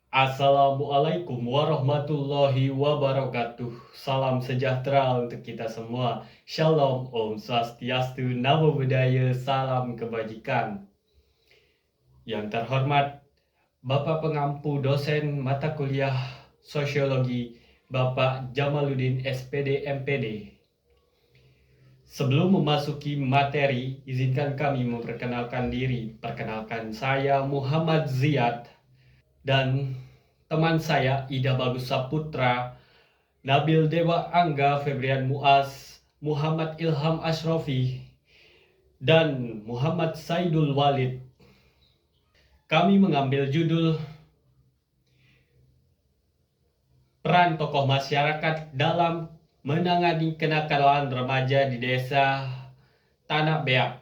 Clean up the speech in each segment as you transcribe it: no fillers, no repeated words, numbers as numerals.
Assalamualaikum warahmatullahi wabarakatuh. Salam sejahtera untuk kita semua. Shalom, Om Swastiastu, Namo Buddhaya, salam kebajikan. Yang terhormat Bapak Pengampu dosen mata kuliah Sosiologi, Bapak Jamaluddin SPD MPD. Sebelum memasuki materi, izinkan kami memperkenalkan diri. Perkenalkan, saya Muhammad Ziyad dan teman saya Ida Bagus Saputra, Nabil Dewa Angga, Febrian Muaz, Muhammad Ilham Ashrofi, dan Muhammad Saidul Walid. Kami mengambil judul Peran Tokoh Masyarakat dalam Menangani Kenakalan Remaja di Desa Tanah Beak.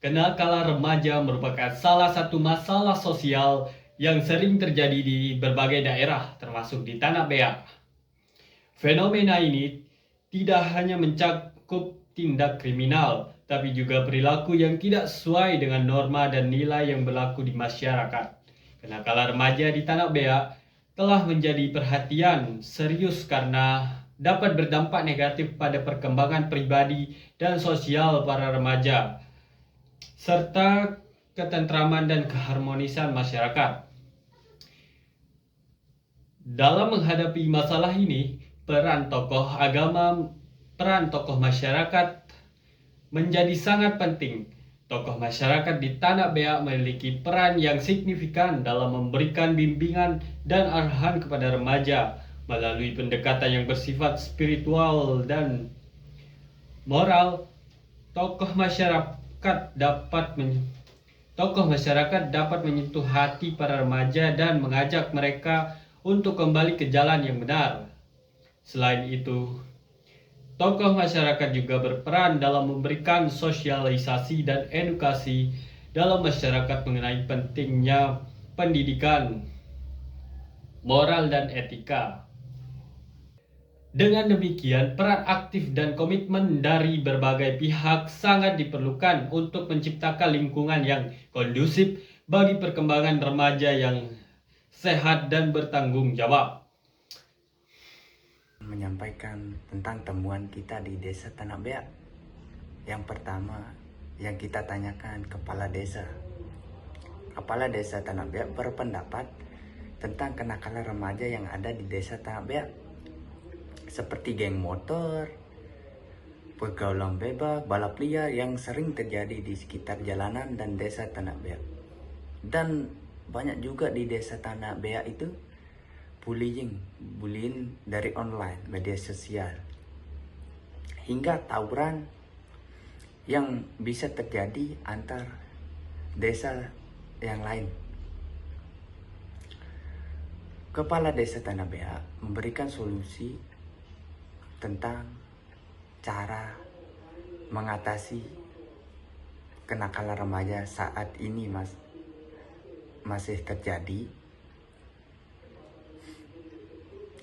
Kenakalan remaja merupakan salah satu masalah sosial yang sering terjadi di berbagai daerah, termasuk di Tanah Beak. Fenomena ini tidak hanya mencakup tindak kriminal, tapi juga perilaku yang tidak sesuai dengan norma dan nilai yang berlaku di masyarakat. Kenakalan remaja di Tanah Beak telah menjadi perhatian serius karena dapat berdampak negatif pada perkembangan pribadi dan sosial para remaja, serta ketentraman dan keharmonisan masyarakat. Dalam menghadapi masalah ini, peran tokoh agama, peran tokoh masyarakat menjadi sangat penting. Tokoh masyarakat di Tanah Beak memiliki peran yang signifikan dalam memberikan bimbingan dan arahan kepada remaja melalui pendekatan yang bersifat spiritual dan moral. Tokoh masyarakat dapat menyentuh hati para remaja dan mengajak mereka untuk kembali ke jalan yang benar. Selain itu, tokoh masyarakat juga berperan dalam memberikan sosialisasi dan edukasi dalam masyarakat mengenai pentingnya pendidikan, moral, dan etika. Dengan demikian, peran aktif dan komitmen dari berbagai pihak sangat diperlukan untuk menciptakan lingkungan yang kondusif bagi perkembangan remaja yang sehat dan bertanggung jawab. Menyampaikan tentang temuan kita di Desa Tanah Beak. Yang pertama yang kita tanyakan Kepala Desa. Kepala Desa Tanah Beak berpendapat tentang kenakalan remaja yang ada di Desa Tanah Beak, seperti geng motor, pergaulan bebas, balap liar yang sering terjadi di sekitar jalanan dan Desa Tanah Beak. Dan banyak juga di Desa Tanah Beak itu bullying dari online, media sosial, hingga tawuran yang bisa terjadi antar desa yang lain. Kepala Desa Tanah Beak memberikan solusi tentang cara mengatasi kenakalan remaja saat ini masih terjadi,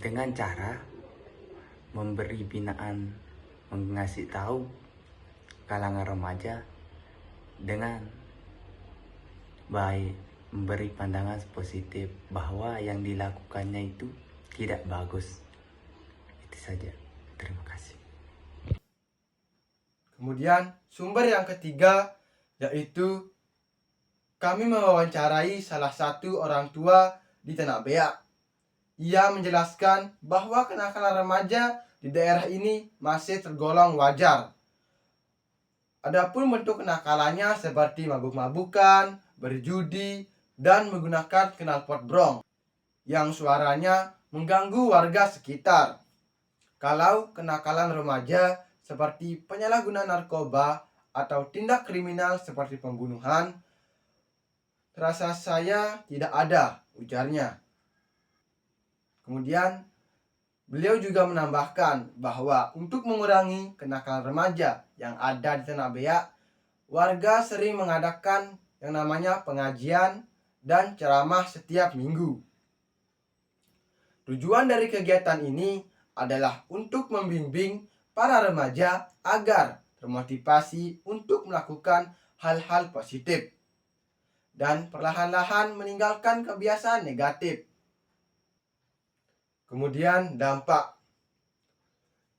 dengan cara memberi binaan, mengasih tahu kalangan remaja dengan baik, memberi pandangan positif bahwa yang dilakukannya itu tidak bagus. Itu saja. Terima kasih. Kemudian sumber yang ketiga yaitu kami mewawancarai salah satu orang tua di Tanah Beak. Ia menjelaskan bahwa kenakalan remaja di daerah ini masih tergolong wajar. Adapun bentuk kenakalannya seperti mabuk-mabukan, berjudi, dan menggunakan knalpot brong yang suaranya mengganggu warga sekitar. Kalau kenakalan remaja seperti penyalahgunaan narkoba atau tindak kriminal seperti pembunuhan, rasa saya tidak ada, ujarnya. Kemudian beliau juga menambahkan bahwa untuk mengurangi kenakalan remaja yang ada di Tanah Beak, warga sering mengadakan yang namanya pengajian dan ceramah setiap minggu. Tujuan dari kegiatan ini adalah untuk membimbing para remaja agar termotivasi untuk melakukan hal-hal positif. dan perlahan-lahan meninggalkan kebiasaan negatif. Kemudian dampak,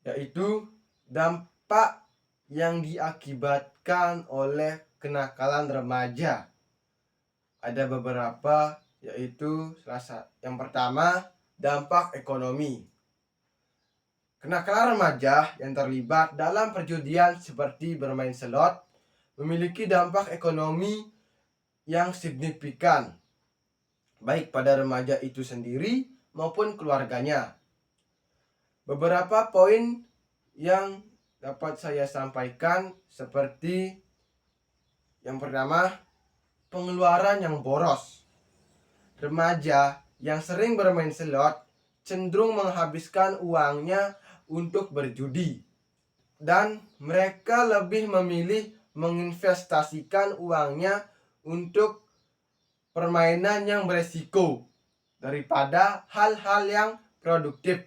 yaitu dampak yang diakibatkan oleh kenakalan remaja. Ada beberapa, yaitu yang pertama, dampak ekonomi. Kenakalan remaja yang terlibat dalam perjudian seperti bermain slot memiliki dampak ekonomi yang signifikan, baik pada remaja itu sendiri maupun keluarganya. Beberapa poin yang dapat saya sampaikan seperti yang pertama, pengeluaran yang boros. Remaja yang sering bermain slot cenderung menghabiskan uangnya untuk berjudi, dan mereka lebih memilih menginvestasikan uangnya untuk permainan yang beresiko daripada hal-hal yang produktif.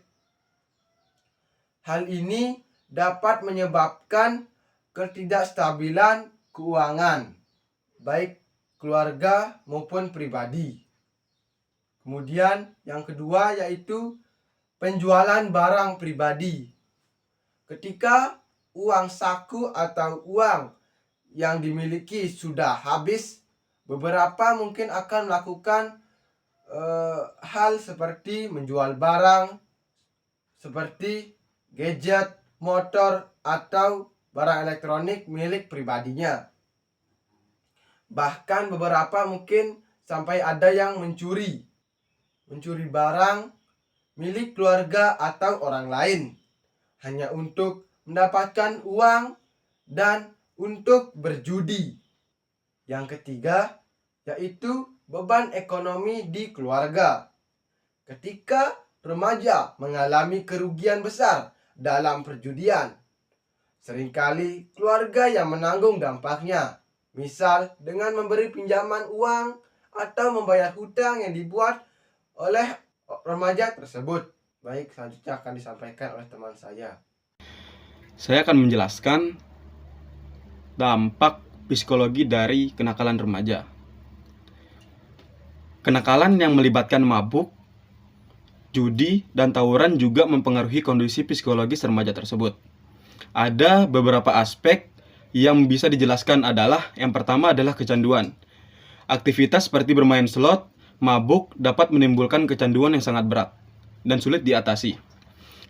Hal ini dapat menyebabkan ketidakstabilan keuangan, baik keluarga maupun pribadi. Kemudian yang kedua yaitu penjualan barang pribadi. Ketika uang saku atau uang yang dimiliki sudah habis, beberapa mungkin akan melakukan hal seperti menjual barang seperti gadget, motor, atau barang elektronik milik pribadinya. Bahkan beberapa mungkin sampai ada yang mencuri barang milik keluarga atau orang lain hanya untuk mendapatkan uang dan untuk berjudi. Yang ketiga yaitu beban ekonomi di keluarga. Ketika remaja mengalami kerugian besar dalam perjudian, seringkali keluarga yang menanggung dampaknya, misal dengan memberi pinjaman uang atau membayar hutang yang dibuat oleh remaja tersebut. Baik, selanjutnya akan disampaikan oleh teman saya. Saya akan menjelaskan dampak psikologi dari kenakalan remaja. Kenakalan yang melibatkan mabuk, judi, dan tawuran juga mempengaruhi kondisi psikologis remaja tersebut. Ada beberapa aspek yang bisa dijelaskan adalah, yang pertama adalah kecanduan. Aktivitas seperti bermain slot, mabuk dapat menimbulkan kecanduan yang sangat berat dan sulit diatasi.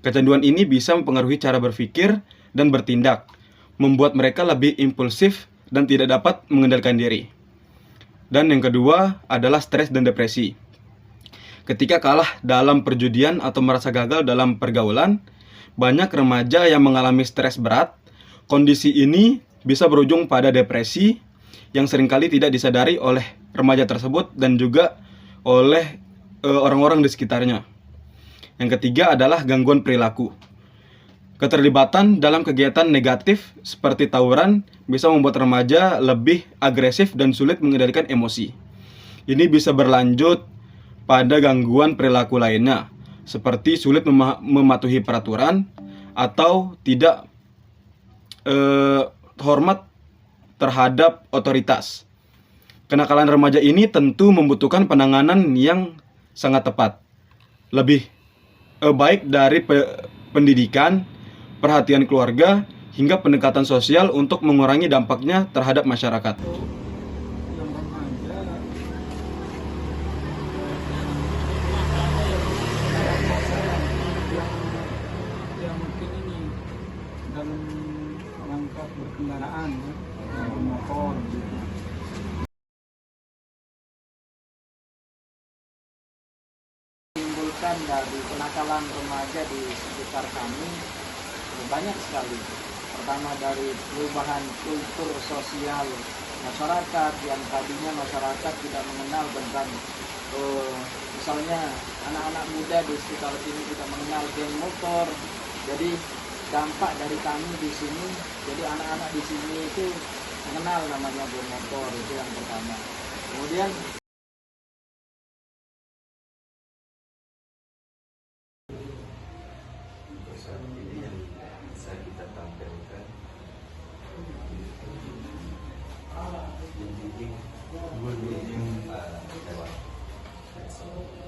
Kecanduan ini bisa mempengaruhi cara berpikir dan bertindak, membuat mereka lebih impulsif dan tidak dapat mengendalikan diri. Dan yang kedua adalah stres dan depresi. Ketika kalah dalam perjudian atau merasa gagal dalam pergaulan, banyak remaja yang mengalami stres berat. Kondisi ini bisa berujung pada depresi yang seringkali tidak disadari oleh remaja tersebut dan juga oleh orang-orang di sekitarnya. Yang ketiga adalah gangguan perilaku. Keterlibatan dalam kegiatan negatif seperti tawuran bisa membuat remaja lebih agresif dan sulit mengendalikan emosi. Ini bisa berlanjut pada gangguan perilaku lainnya, seperti sulit mematuhi peraturan atau tidak hormat terhadap otoritas. Kenakalan remaja ini tentu membutuhkan penanganan yang sangat tepat, lebih baik dari pendidikan, perhatian keluarga, hingga pendekatan sosial untuk mengurangi dampaknya terhadap masyarakat. yang mungkin ini dalam rangka berkendaraan, motor gitu. Menimbulkan dari kenakalan remaja di sekitar kami banyak sekali. Pertama dari perubahan kultur sosial masyarakat yang tadinya masyarakat tidak mengenal tentang misalnya anak-anak muda di sekitar sini tidak mengenal geng motor. Jadi dampak dari kami di sini, jadi anak-anak di sini itu mengenal namanya geng motor, itu yang pertama. Kemudian kasih.